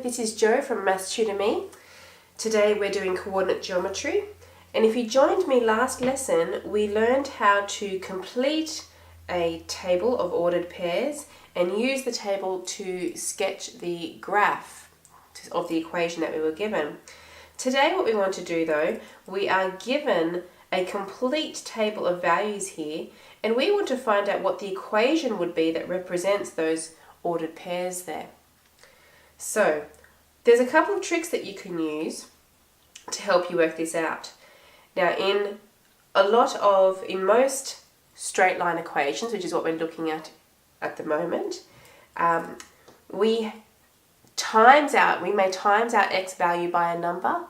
this is Jo from Maths Tutor Me. Today we're doing coordinate geometry, and if you joined me last lesson, we learned how to complete a table of ordered pairs and use the table to sketch the graph of the equation that we were given. Today what we want to do though, we are given a complete table of values here, and we want to find out what the equation would be that represents those ordered pairs there. So there's a couple of tricks that you can use to help you work this out. Now in most straight line equations, which is what we're looking at the moment, we may times out x value by a number,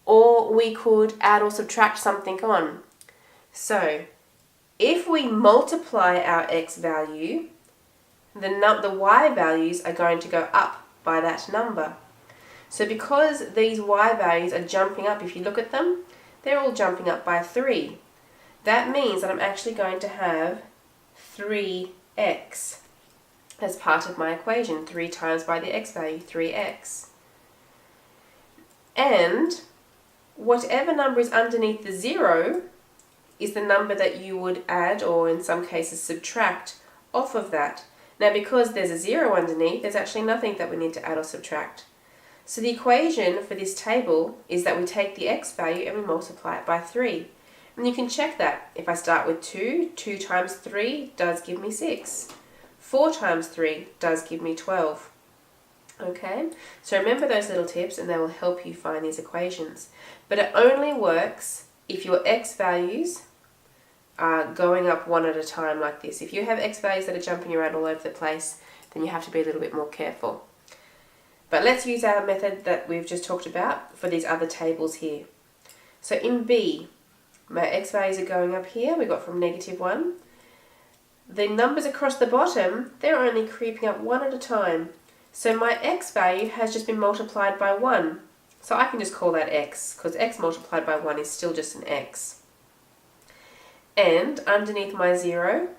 or we could add or subtract something on. So if we multiply our x value, the y values are going to go up by that number. So because these y values are jumping up, if you look at them, they're all jumping up by 3. That means that I'm actually going to have 3x as part of my equation. 3 times by the x value, 3x. And whatever number is underneath the 0 is the number that you would add, or in some cases subtract, off of that. Now because there's a 0 underneath, there's actually nothing that we need to add or subtract. So the equation for this table is that we take the x value and we multiply it by 3. And you can check that. If I start with 2, 2 times 3 does give me 6. 4 times 3 does give me 12. Okay, so remember those little tips and they will help you find these equations. But it only works if your x values are going up one at a time like this. If you have x values that are jumping around all over the place, then you have to be a little bit more careful. But let's use our method that we've just talked about for these other tables here. So in B, my x values are going up here. We got from -1. The numbers across the bottom, they're only creeping up one at a time. So my x value has just been multiplied by 1. So I can just call that x, because x multiplied by 1 is still just an x. And underneath my 0,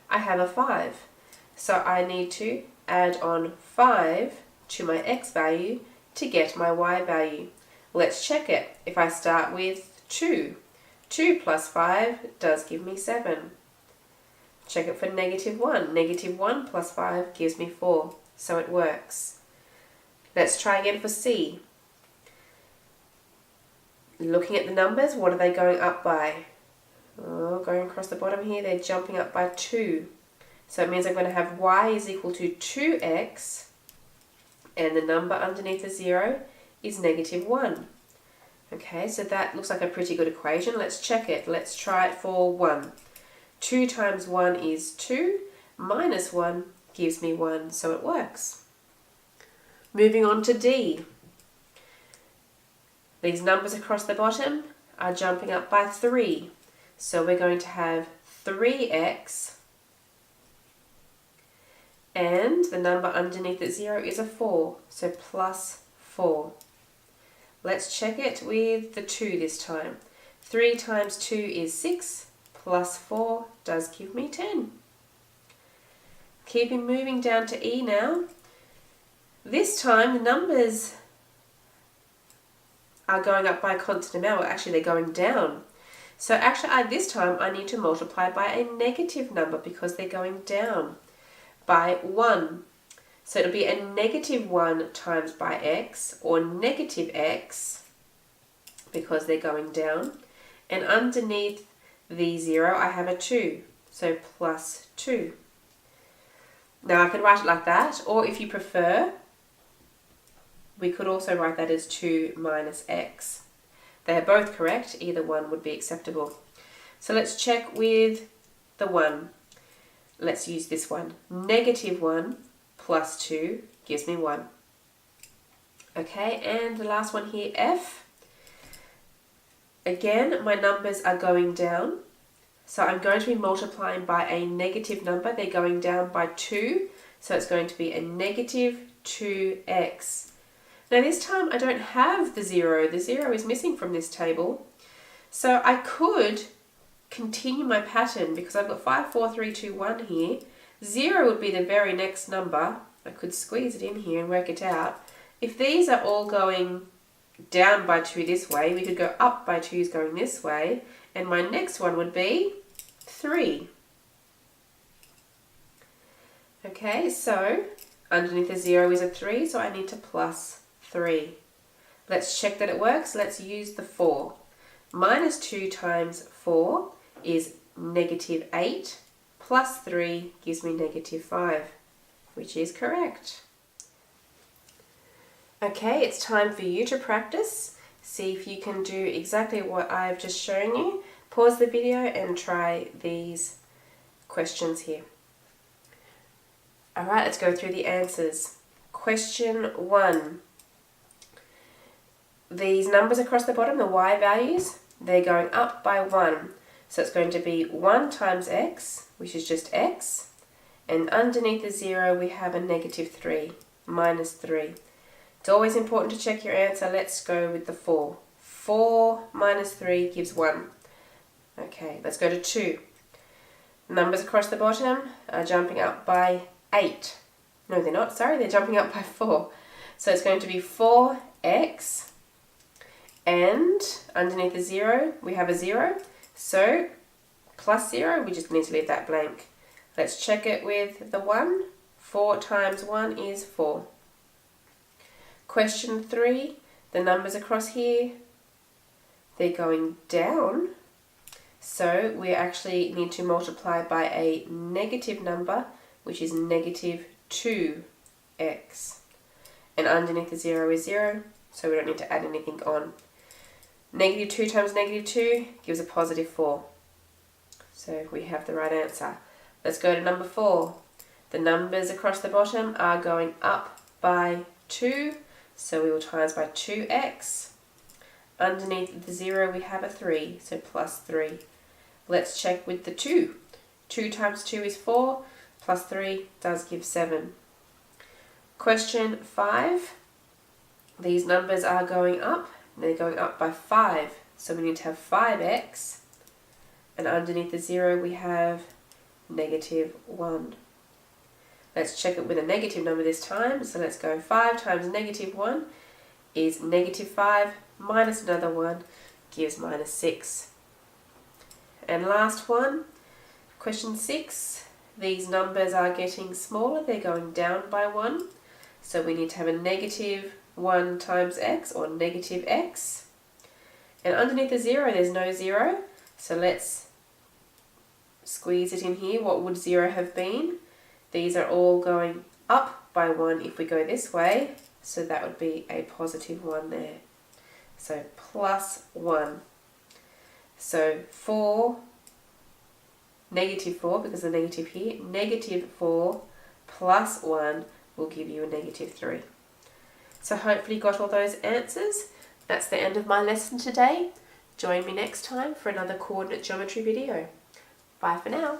I have a 5. So I need to add on 5 to my x value to get my y value. Let's check it. If I start with 2, 2 plus 5 does give me 7. Check it for -1. -1 plus 5 gives me 4. So it works. Let's try again for C. Looking at the numbers, what are they going up by? Oh, going across the bottom here, they're jumping up by 2. So it means I'm going to have y is equal to 2x, and the number underneath the 0 is -1. Okay, so that looks like a pretty good equation. Let's check it. Let's try it for 1. 2 times 1 is 2, minus 1 gives me 1, so it works. Moving on to D. These numbers across the bottom are jumping up by 3. So we're going to have 3x, and the number underneath the 0 is a 4, so plus 4. Let's check it with the 2 this time. 3 times 2 is 6, plus 4 does give me 10. Keeping moving down to E now. This time the numbers are going up by a constant amount, well actually they're going down. So actually this time I need to multiply by a negative number because they're going down by 1. So it'll be a -1 times by x, or negative x, because they're going down. And underneath the 0 I have a 2, so plus 2. Now I can write it like that, or if you prefer, we could also write that as 2 minus x. They are both correct, either one would be acceptable. So let's check with the 1. Let's use this one. -1 plus 2 gives me 1. Okay, and the last one here, F. Again, my numbers are going down. So I'm going to be multiplying by a negative number. They're going down by 2. So it's going to be a -2x. Now this time I don't have the 0. The 0 is missing from this table. So I could continue my pattern because I've got 5, 4, 3, 2, 1 here. 0 would be the very next number I could squeeze it in here and work it out. If these are all going down by 2 this way, we could go up by 2's going this way, and my next one would be 3. Okay, so underneath the 0 is a 3, so I need to plus 3. Let's check that it works. Let's use the 4. Minus 2 times 4 is negative 8, plus 3 gives me negative 5, which is correct. Okay, it's time for you to practice. See if you can do exactly what I've just shown you. Pause the video and try these questions here. Alright, let's go through the answers. Question 1. These numbers across the bottom, the y values, they're going up by 1. So it's going to be 1 times x, which is just x. And underneath the 0 we have a negative 3, minus 3. It's always important to check your answer. Let's go with the 4. 4 minus 3 gives 1. Okay, let's go to 2. Numbers across the bottom are jumping up by 8. No, they're not. Sorry, they're jumping up by 4. So it's going to be 4x. And underneath the 0, we have a 0. So plus 0, we just need to leave that blank. Let's check it with the 1. 4 times 1 is 4. Question 3, the numbers across here, they're going down. So we actually need to multiply by a negative number, which is negative 2x. And underneath the 0 is 0, so we don't need to add anything on. Negative 2 times negative 2 gives a positive 4. So we have the right answer. Let's go to number 4. The numbers across the bottom are going up by 2, so we will times by 2x. Underneath the 0 we have a 3, so plus 3. Let's check with the 2. 2 times 2 is 4, plus 3 does give 7. Question 5. These numbers are going up. They're going up by 5, so we need to have 5x. And underneath the 0 we have negative 1. Let's check it with a negative number this time. So let's go 5 times negative 1 is negative 5 minus another 1 gives minus 6. And last one, question 6. These numbers are getting smaller. They're going down by 1. So we need to have a negative 1 times x, or negative x. And underneath the 0 there's no 0. So let's squeeze it in here. What would 0 have been? These are all going up by 1 if we go this way, so that would be a positive 1 there. So plus 1. So 4, negative 4, because the negative here, negative 4 plus 1 will give you a negative 3. So hopefully you got all those answers. That's the end of my lesson today. Join me next time for another coordinate geometry video. Bye for now.